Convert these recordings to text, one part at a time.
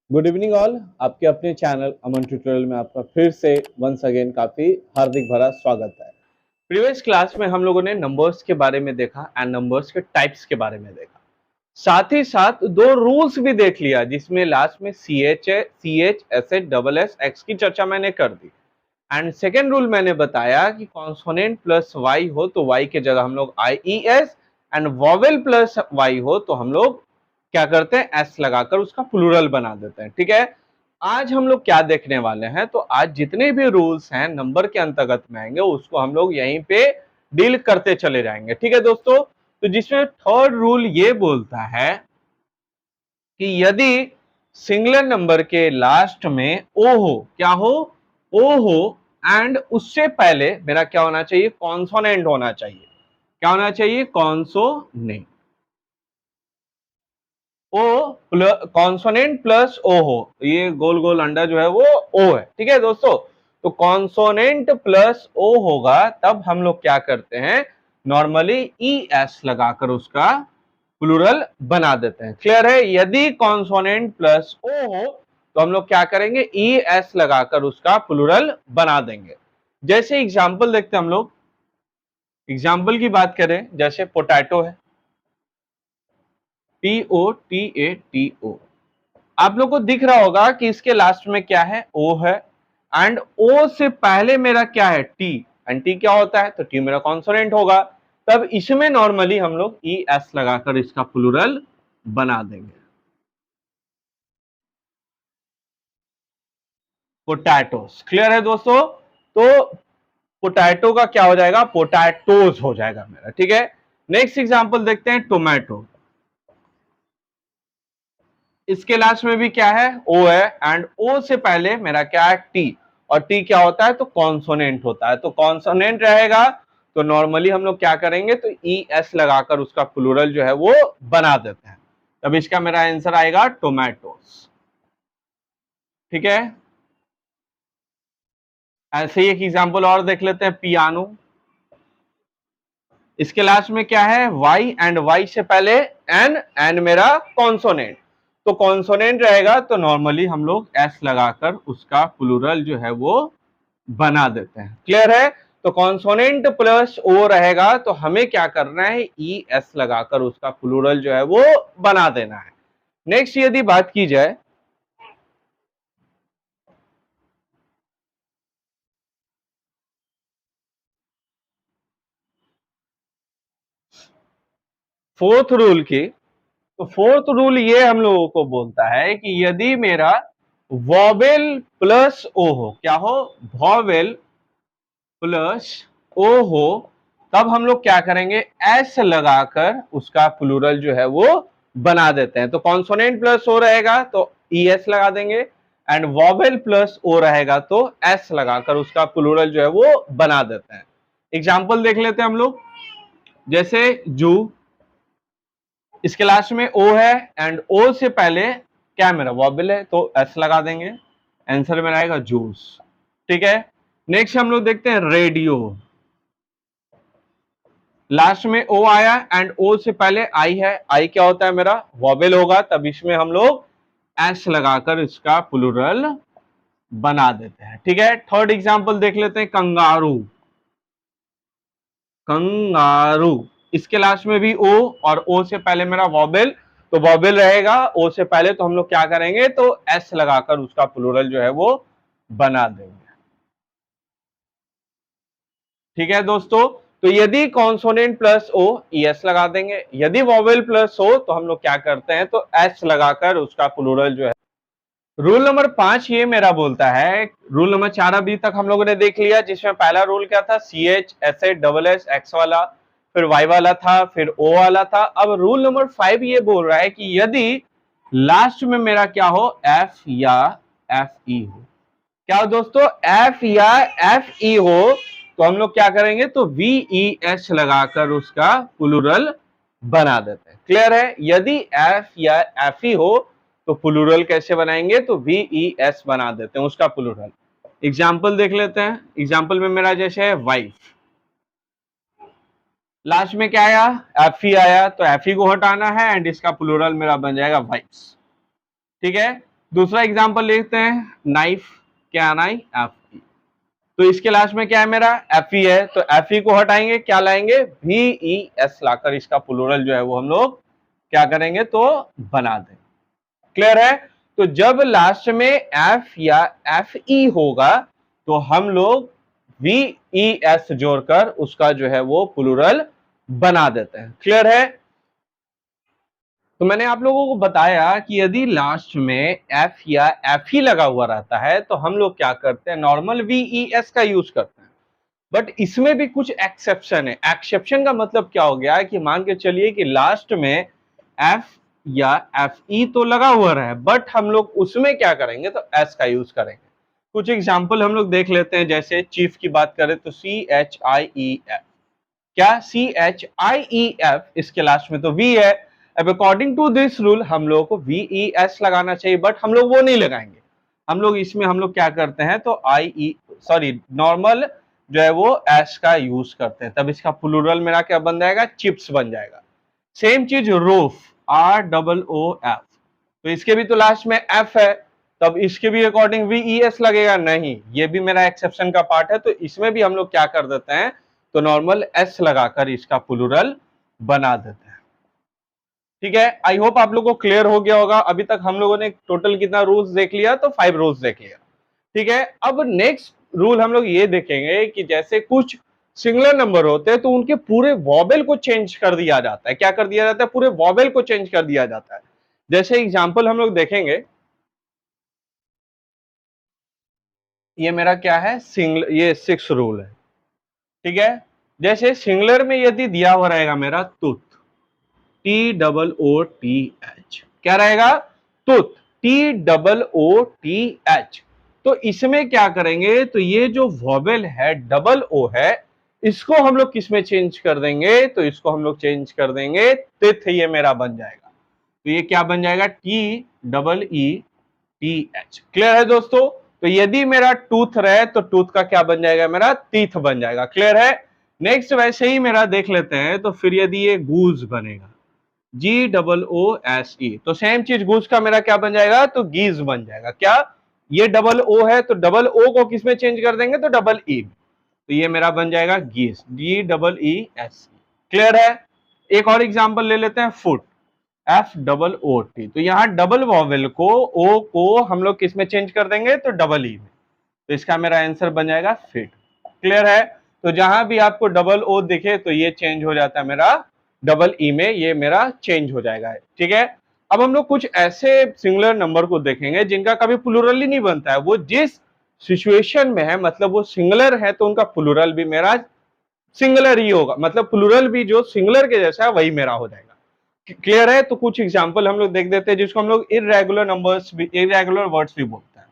Good evening all. आपके अपने channel अमन tutorial में आपका फिर से वंस अगेन काफी हार्दिक भरा स्वागत है। प्रीवियस क्लास में हम लोगों ने नंबर्स के बारे में देखा एंड नंबर्स के टाइप्स के बारे में देखा, साथ ही साथ दो रूल्स भी देख लिया जिसमें लास्ट में C H S H double S X की चर्चा मैंने कर दी। एंड सेकेंड रूल मैंने बताया कि कॉन्सोनेंट प्लस वाई हो तो वाई के जगह हम लोग I E S, and vowel plus Y हो तो हम लोग क्या करते हैं, एस लगाकर उसका प्लूरल बना देते हैं। ठीक है, आज हम लोग क्या देखने वाले हैं, तो आज जितने भी रूल्स हैं नंबर के अंतर्गत में आएंगे उसको हम लोग यहीं पे डील करते चले जाएंगे। ठीक है दोस्तों, तो जिसमें थर्ड रूल ये बोलता है कि यदि सिंगुलर नंबर के लास्ट में ओ हो, क्या हो, ओ हो, एंड उससे पहले मेरा क्या होना चाहिए, कॉन्सोनेंट होना चाहिए। क्या होना चाहिए, कॉन्सोनेंट। ओ कॉन्सोनेंट प्लस ओ हो, ये गोल गोल अंडा जो है वो ओ है। ठीक है दोस्तों, तो कॉन्सोनेंट प्लस ओ होगा तब हम लोग क्या करते हैं, नॉर्मली ई एस लगाकर उसका प्लूरल बना देते हैं। क्लियर है, यदि कॉन्सोनेंट प्लस ओ हो तो हम लोग क्या करेंगे, ई एस लगाकर उसका प्लूरल बना देंगे। जैसे एग्जाम्पल देखते हैं हम लोग, एग्जाम्पल की बात करें जैसे पोटैटो है, POTATO। आप लोग को दिख रहा होगा कि इसके लास्ट में क्या है, ओ है, एंड ओ से पहले मेरा क्या है, टी, एंड टी क्या होता है, तो टी मेरा कॉन्सोनेंट होगा। तब इसमें नॉर्मली हम लोग ई एस लगाकर इसका प्लूरल बना देंगे, पोटैटोस। क्लियर है दोस्तों, तो पोटैटो का क्या हो जाएगा, पोटैटोज हो जाएगा मेरा। ठीक है, नेक्स्ट एग्जांपल देखते हैं, टोमेटो। इसके लास्ट में भी क्या है, ओ है, एंड ओ से पहले मेरा क्या है, टी, और टी क्या होता है, तो कॉन्सोनेंट होता है। तो कॉन्सोनेंट रहेगा तो नॉर्मली हम लोग क्या करेंगे, तो ई एस लगाकर उसका प्लूरल जो है वो बना देते हैं। तब इसका मेरा आंसर आएगा टोमेटोस। ठीक है, ऐसे ही एक एग्जांपल और देख लेते हैं, पियानो। इसके लास्ट में क्या है, वाई, एंड वाई से पहले एन, एन मेरा कॉन्सोनेंट, तो कॉन्सोनेंट रहेगा तो नॉर्मली हम लोग एस लगाकर उसका प्लूरल जो है वो बना देते हैं। क्लियर है, तो कॉन्सोनेंट प्लस ओ रहेगा तो हमें क्या करना है, ई एस लगाकर उसका प्लूरल जो है वो बना देना है। नेक्स्ट यदि बात की जाए, फोर्थ रूल की, तो फोर्थ रूल ये हम लोगों को बोलता है कि यदि मेरा वॉवेल प्लस ओ हो, क्या हो, वॉवेल प्लस ओ हो, तब हम लोग क्या करेंगे, एस लगाकर उसका प्लूरल जो है वो बना देते हैं। तो कॉन्सोनेंट प्लस ओ रहेगा तो ई एस लगा देंगे, एंड वॉवेल प्लस ओ रहेगा तो एस लगाकर उसका प्लूरल जो है वो बना देते हैं। एग्जाम्पल देख लेते हैं हम लोग, जैसे जू, इसके लास्ट में ओ है, एंड ओ से पहले क्या मेरा वॉबल है तो एस लगा देंगे, आंसर में आएगा जूस। ठीक है, नेक्स्ट हम लोग देखते हैं रेडियो। लास्ट में ओ आया एंड ओ से पहले आई है, आई क्या होता है मेरा वॉबल होगा, तब इसमें हम लोग एस लगाकर इसका प्लूरल बना देते हैं। ठीक है, थर्ड एग्जांपल देख लेते हैं, कंगारू। कंगारू, इसके लास्ट में भी ओ, और ओ से पहले मेरा वॉबल, तो वॉबल रहेगा, ओ से पहले तो हम लोग क्या करेंगे, तो एस लगाकर उसका प्लूरल जो है वो बना देंगे। ठीक है दोस्तों, तो यदि कॉन्सोनेंट प्लस ओ, एस लगा देंगे, यदि वॉवेल प्लस हो तो हम लोग क्या करते हैं, तो एस लगाकर उसका प्लूरल जो है। रूल नंबर 5 ये मेरा बोलता है, रूल नंबर 4 अभी तक हम लोगों ने देख लिया, जिसमें पहला रूल क्या था, C H S H double S X वाला, फिर वाई वाला था, फिर ओ वाला था। अब रूल नंबर 5 ये बोल रहा है कि यदि लास्ट में मेरा क्या हो, एफ या एफ ई हो, क्या हो दोस्तों, एफ या एफ ई हो, तो हम लोग क्या करेंगे, तो वी ई एस लगाकर उसका प्लूरल बना देते हैं। क्लियर है, यदि एफ या एफ ई हो तो प्लूरल कैसे बनाएंगे, तो वी ई एस बना देते हैं उसका प्लूरल। एग्जाम्पल देख लेते हैं, एग्जाम्पल में मेरा जैसे है वाइफ, लास्ट में क्या आया, एफ ई आया, तो एफ ई को हटाना है एंड इसका प्लूरल मेरा बन जाएगा वाइफ्स। ठीक है, दूसरा एग्जांपल लेते हैं, नाइफ, KNIFE। तो इसके लास्ट में क्या है मेरा, FE है, तो FE को हटाएंगे, क्या लाएंगे, VES लाकर इसका प्लूरल जो है वो हम लोग क्या करेंगे, तो बना देंगे। क्लियर है। तो जब लास्ट में F या FE होगा तो हम लोग VES जोड़कर उसका जो है वो प्लूरल बना देते हैं। क्लियर है। तो मैंने आप लोगों को बताया कि यदि लास्ट में F या FE लगा हुआ रहता है तो हम लोग क्या करते हैं, नॉर्मल VES का यूज करते हैं। बट इसमें भी कुछ एक्सेप्शन है। एक्सेप्शन का मतलब क्या हो गया कि मान के चलिए कि लास्ट में F या FE तो लगा हुआ रहा है, बट हम लोग उसमें क्या करेंगे, तो S का यूज करेंगे। कुछ एग्जाम्पल हम लोग देख लेते हैं। जैसे चीफ की बात करें तो CHIEF, क्या CHIEF, इसके लास्ट में तो V है। अब अकॉर्डिंग टू दिस रूल हम लोग को VES लगाना चाहिए, बट हम लोग वो नहीं लगाएंगे। हम लोग इसमें हम लोग क्या करते हैं, तो नॉर्मल जो है वो एस का यूज करते हैं, तब इसका प्लूरल मेरा क्या बन जाएगा, चिप्स बन जाएगा। सेम चीज रूफ, ROOF, तो इसके भी तो लास्ट में F है, तब इसके भी अकॉर्डिंग VES लगेगा नहीं, ये भी मेरा एक्सेप्शन का पार्ट है। तो इसमें भी हम लोग क्या कर देते हैं, तो नॉर्मल S लगाकर इसका प्लूरल बना देते हैं। ठीक है, आई होप आप लोगों को क्लियर हो गया होगा। अभी तक हम लोगों ने टोटल कितना रूल्स देख लिया, तो 5 रूल्स देख लिया। ठीक है, अब नेक्स्ट रूल हम लोग ये देखेंगे कि जैसे कुछ सिंगुलर नंबर होते हैं तो उनके पूरे वॉवेल को चेंज कर दिया जाता है। क्या कर दिया जाता है, पूरे वॉवेल को चेंज कर दिया जाता है। जैसे एग्जांपल हम लोग देखेंगे, ये मेरा क्या है, सिंगल, ये 6 रूल है। ठीक है, जैसे सिंगुलर में यदि दिया हुआ रहेगा मेरा तुथ, TOOTH, क्या रहेगा, तुथ, TOOTH। तो इसमें क्या करेंगे, तो ये जो वॉवेल है डबल ओ है, इसको हम लोग किस में चेंज कर देंगे, तो इसको हम लोग चेंज कर देंगे तिथ, ये मेरा बन जाएगा। तो ये क्या बन जाएगा, TEETH। क्लियर है दोस्तों। तो यदि मेरा टूथ रहे तो टूथ का क्या बन जाएगा, मेरा तीथ बन जाएगा। क्लियर है। नेक्स्ट वैसे ही मेरा देख लेते हैं, तो फिर यदि ये गूज बनेगा, GOOSE, तो सेम चीज गूज का मेरा क्या बन जाएगा, तो गीज बन जाएगा। क्या, ये डबल ओ है, तो डबल ओ को किस में चेंज कर देंगे, तो डबल ई, तो ये मेरा बन जाएगा गीज, GEESE। क्लियर है। एक और एग्जांपल ले लेते हैं, फुट, FOOT, तो यहाँ डबल वॉवेल को, ओ को हम लोग किस में चेंज कर देंगे, तो डबल ई में, तो इसका मेरा आंसर बन जाएगा फिट। क्लियर है। तो जहां भी आपको डबल ओ दिखे तो ये चेंज हो जाता है मेरा डबल ई में, ये मेरा चेंज हो जाएगा। ठीक है, अब हम लोग कुछ ऐसे सिंगुलर नंबर को देखेंगे जिनका कभी प्लूरल ही नहीं बनता है। वो जिस सिचुएशन में है, मतलब वो सिंगुलर है, तो उनका प्लूरल भी मेरा सिंगुलर ही होगा, मतलब प्लूरल भी जो सिंगुलर के जैसा है वही मेरा हो जाएगा। क्लियर है। तो कुछ एग्जांपल हम लोग देख देते हैं जिसको हम लोग इर्रेगुलर नंबर्स भी, इर्रेगुलर वर्ड्स भी बोलते हैं।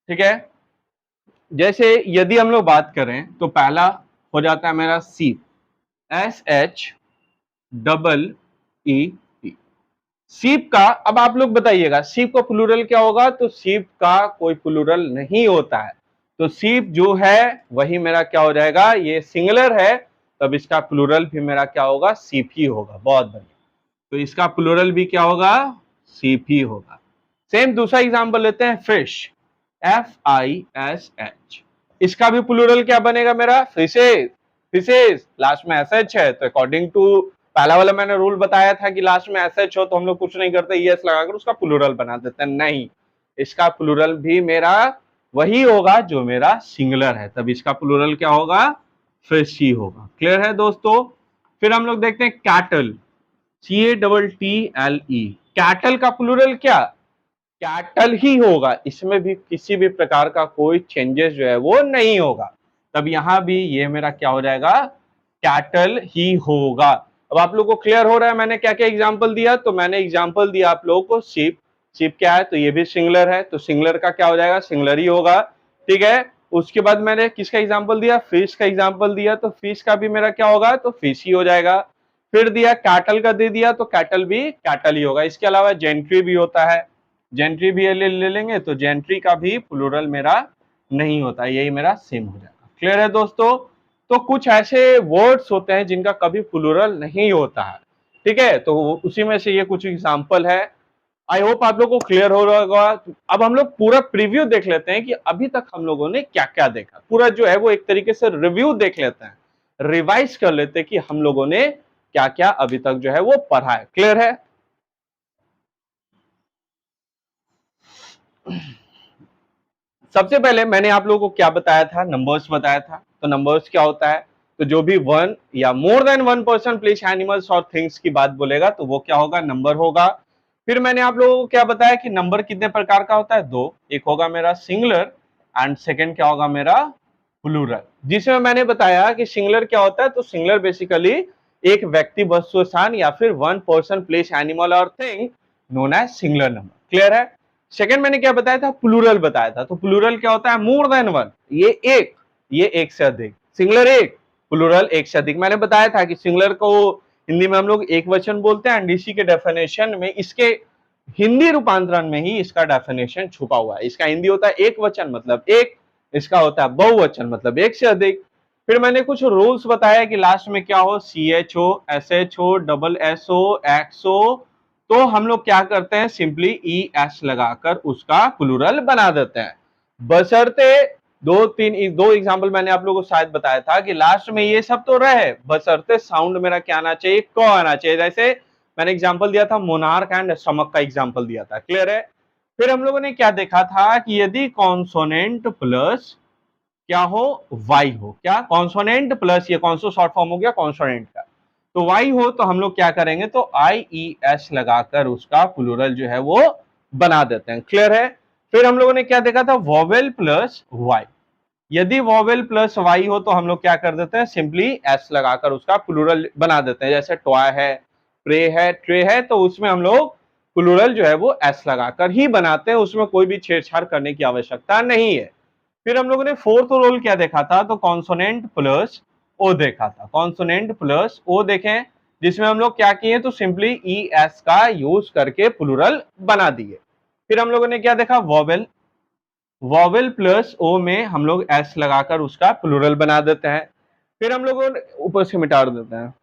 ठीक है, जैसे यदि हम लोग बात करें तो पहला हो जाता है मेरा सीप, SHEE, सीप का। अब आप लोग बताइएगा सीप का प्लूरल क्या होगा, तो सीप का कोई प्लूरल नहीं होता है। तो सीप जो है वही मेरा क्या हो जाएगा, ये सिंगुलर है, तब इसका प्लूरल भी मेरा क्या होगा, सीप ही होगा। बहुत बढ़िया, तो इसका प्लूरल भी क्या होगा, सीप ही होगा। सेम दूसरा एग्जांपल लेते हैं, फिश, FISH, इसका भी प्लूरल क्या बनेगा मेरा, फिशेस, फिशेस, लास्ट में SH है, तो अकॉर्डिंग टू पहला वाला मैंने रूल बताया था कि लास्ट में SH हो तो हम लोग कुछ नहीं करते, ES लगाकर उसका प्लूरल बना देते हैं। नहीं, इसका प्लूरल भी मेरा वही होगा जो मेरा सिंगुलर है, तब इसका प्लूरल क्या होगा, फिश ही होगा। क्लियर है दोस्तों। फिर हम लोग देखते हैं कैटल, CATTLE, कैटल का प्लूरल क्या, कैटल ही होगा, इसमें भी किसी भी प्रकार का कोई चेंजेस जो है वो नहीं होगा, तब यहां भी ये मेरा क्या हो जाएगा, कैटल ही होगा। अब आप लोगों को क्लियर हो रहा है मैंने क्या क्या एग्जांपल दिया। तो मैंने एग्जांपल दिया आप लोगों को शिप, शिप क्या है, तो ये भी सिंगुलर है, तो सिंगुलर का क्या हो जाएगा, सिंगुलर ही होगा। ठीक है, उसके बाद मैंने किसका एग्जांपल दिया, फिश का एग्जांपल दिया, तो फिश का भी मेरा क्या होगा, तो फिश ही हो जाएगा। फिर दिया कैटल का दे दिया, तो कैटल भी कैटल ही होगा। इसके अलावा जेंट्री भी होता है, जेंट्री भी ले लेंगे, तो जेंट्री का भी प्लूरल मेरा नहीं होता, यही मेरा सेम हो जाएगा। क्लियर है दोस्तों। तो कुछ ऐसे वर्ड्स होते हैं जिनका कभी प्लूरल नहीं होता है। ठीक है, तो उसी में से ये कुछ एग्जांपल है। आई होप आप लोग को क्लियर हो रहा होगा। अब हम लोग पूरा प्रीव्यू देख लेते हैं कि अभी तक हम लोगों ने क्या क्या देखा, पूरा जो है वो एक तरीके से रिव्यू देख लेते हैं, रिवाइज कर लेते हैं कि हम लोगों ने क्या क्या अभी तक जो है वो पढ़ा है। क्लियर है? सबसे पहले मैंने आप लोगों को क्या बताया था, नंबर्स बताया था। तो नंबर्स क्या होता है, तो जो भी वन या more than one person place animals और थिंग्स की बात बोलेगा तो वो क्या होगा, नंबर होगा। फिर मैंने आप लोगों को क्या बताया कि नंबर कितने प्रकार का होता है, दो, एक होगा मेरा सिंगुलर एंड सेकंड क्या होगा मेरा प्लूरल। जिसमें मैंने बताया कि सिंगुलर क्या होता है, तो सिंगुलर बेसिकली एक व्यक्ति, वस्तु, स्थान या फिर वन पर्सन प्लेस एनिमल और thing known as singular number. Clear है? सेकंड मैंने क्या बताया था, प्लूरल बताया था। तो प्लूरल क्या होता है, मोर देन वन, ये एक से अधिक। सिंगुलर एक, प्लूरल एक से अधिक। मैंने बताया था कि सिंगुलर को हिंदी में हम लोग एक वचन बोलते हैं एंड इसी के डेफिनेशन में, इसके हिंदी रूपांतरण में ही इसका डेफिनेशन छुपा हुआ है। इसका हिंदी होता है एक वचन मतलब एक, इसका होता है बहुवचन मतलब एक से अधिक। फिर मैंने कुछ रूल्स बताया कि लास्ट में क्या हो, सी एच हो, एस एच हो, डबल एस हो, एक्स हो, तो हम लोग क्या करते हैं, सिंपली ई एस लगाकर उसका प्लूरल बना देते हैं। बशर्ते दो एग्जांपल मैंने आप लोगों को शायद बताया था कि लास्ट में ये सब तो रहे, बशर्ते साउंड मेरा क्या आना चाहिए, क आना चाहिए। जैसे मैंने एग्जांपल दिया था मोनार्क एंड स्टमक का एग्जांपल दिया था। क्लियर है? फिर हम लोगों ने क्या देखा था कि यदि कॉन्सोनेंट प्लस क्या हो, वाई हो, क्या कॉन्सोनेंट प्लस, ये कॉन्सो शॉर्ट फॉर्म हो गया कॉन्सोनेंट का, तो वाई हो तो हम लोग क्या करेंगे, तो आई ई एस लगाकर उसका प्लूरल जो है वो बना देते हैं। क्लियर है? फिर हम लोगों ने क्या देखा था, वॉवेल प्लस वाई। यदि वॉवेल प्लस वाई हो तो हम लोग क्या कर देते हैं, सिंपली एस लगाकर उसका प्लूरल बना देते हैं। जैसे टॉय है, प्रे है, ट्रे है, तो उसमें हम लोग प्लूरल जो है वो एस लगाकर ही बनाते हैं, उसमें कोई भी छेड़छाड़ करने की आवश्यकता नहीं है। फिर हम लोगों ने फोर्थ रोल क्या देखा था, तो कॉन्सोनेंट प्लस ओ देखा था। कॉन्सोनेंट प्लस ओ देखें, जिसमें हम लोग क्या किए, तो सिंपली ई एस का यूज करके प्लूरल बना दिए। फिर हम लोगों ने क्या देखा, वॉवेल, वॉवेल प्लस ओ में हम लोग एस लगाकर उसका प्लूरल बना देते हैं। फिर हम लोग ऊपर से मिटा देते हैं।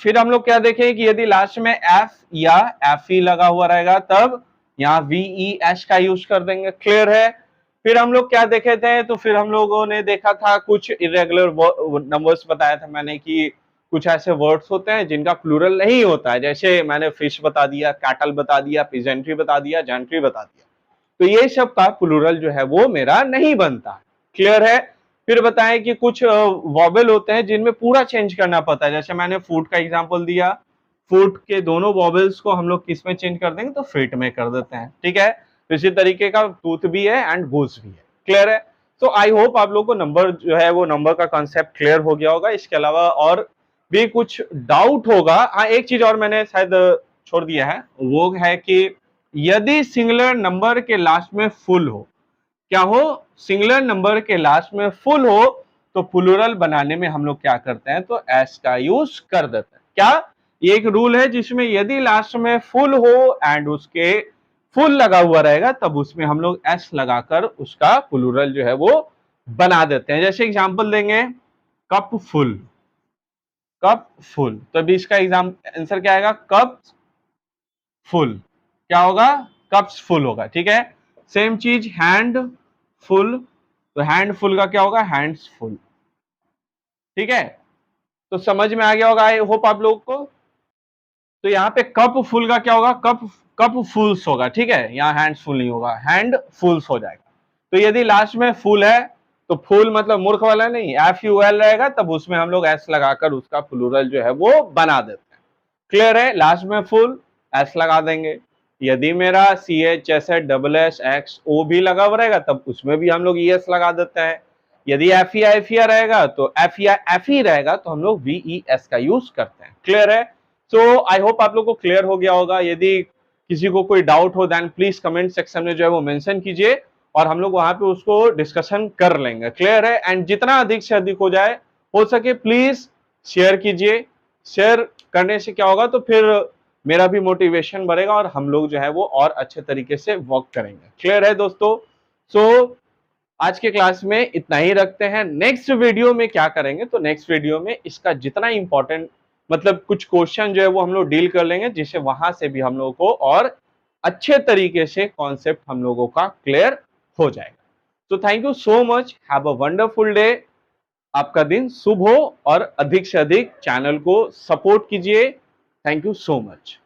फिर हम लोग क्या देखें कि यदि लास्ट में एफ या एफ ई लगा हुआ रहेगा तब यहाँ वी ई एस का यूज कर देंगे। क्लियर है? फिर हम लोग क्या देखे थे, तो फिर हम लोगों ने देखा था कुछ इरेगुलर नंबर्स, बताया था मैंने कि कुछ ऐसे वर्ड्स होते हैं जिनका प्लूरल नहीं होता है। जैसे मैंने फिश बता दिया, कैटल बता दिया, पिजेंट्री बता दिया, जेंट्री बता दिया, तो ये सब का प्लूरल जो है वो मेरा नहीं बनता। क्लियर है? फिर बताएं कि कुछ वॉवेल होते हैं जिनमें पूरा चेंज करना पड़ता है। जैसे मैंने फूड का एग्जांपल दिया, फूड के दोनों वॉवेल्स को हम लोग किस में चेंज कर देंगे, तो फिट में कर देते हैं। ठीक है? तो इसी तरीके का टूथ भी है एंड गूस भी है। क्लियर है? तो आई होप आप लोग को नंबर जो है वो नंबर का कॉन्सेप्ट क्लियर हो गया होगा। इसके अलावा और भी कुछ डाउट होगा, हाँ एक चीज और मैंने शायद छोड़ दिया है, वो है कि यदि सिंगुलर नंबर के लास्ट में फुल हो, क्या हो, सिंगुलर नंबर के लास्ट में फुल हो, तो प्लूरल बनाने में हम लोग क्या करते हैं, तो एस का यूज कर देते हैं। क्या, ये एक रूल है जिसमें यदि लास्ट में फुल हो एंड उसके फुल लगा हुआ रहेगा तब उसमें हम लोग एस लगाकर उसका प्लूरल जो है वो बना देते हैं। जैसे एग्जांपल देंगे, कप फुल, कप फुल, तो अभी इसका एग्जाम आंसर क्या आएगा, कप फुल, क्या होगा, कप्स फुल होगा। ठीक है? सेम चीज हैंड फुल, तो हैंड फुल का क्या होगा, हैंड्स फुल। ठीक है? तो समझ में आ गया होगा आई होप आप लोगों को। तो यहाँ पे कप फुल का क्या होगा, कप कप फुल्स होगा। ठीक है? यहाँ हैंड्स फुल नहीं होगा, हैंड फुल्स हो जाएगा। तो यदि लास्ट में फुल है तो फुल मतलब मूर्ख वाला नहीं, एफ यू एल रहेगा, तब उसमें हम लोग एस लगाकर उसका प्लूरल जो है वो बना देते हैं। क्लियर है? लास्ट में फुल एस लगा देंगे। यदि मेरा C H S H double S X O भी लगा हुआ रहेगा तब उसमें भी हम लोग ई एस लगा देते हैं। यदि एफ ई रहेगा तो एफ ई रहेगा तो हम लोग वी ई एस का यूज करते हैं। क्लियर है? तो आई होप आप लोग को क्लियर हो गया होगा। यदि किसी को कोई डाउट हो देन प्लीज कमेंट सेक्शन में जो है वो मेंशन कीजिए और हम लोग वहां पे उसको डिस्कशन कर लेंगे। क्लियर है? एंड जितना अधिक से अधिक हो जाए, हो सके प्लीज शेयर कीजिए। शेयर करने से क्या होगा, तो फिर मेरा भी मोटिवेशन बढ़ेगा और हम लोग जो है वो और अच्छे तरीके से वर्क करेंगे। क्लियर है दोस्तों? सो आज के क्लास में इतना ही रखते हैं। नेक्स्ट वीडियो में क्या करेंगे, तो नेक्स्ट वीडियो में इसका जितना इंपॉर्टेंट मतलब कुछ क्वेश्चन जो है वो हम लोग डील कर लेंगे, जिससे वहां से भी हम लोगों को और अच्छे तरीके से कॉन्सेप्ट हम लोगों का क्लियर हो जाएगा। तो thank you so much, have a wonderful day. आपका दिन शुभ हो और अधिक से अधिक चैनल को सपोर्ट कीजिए। Thank you so much.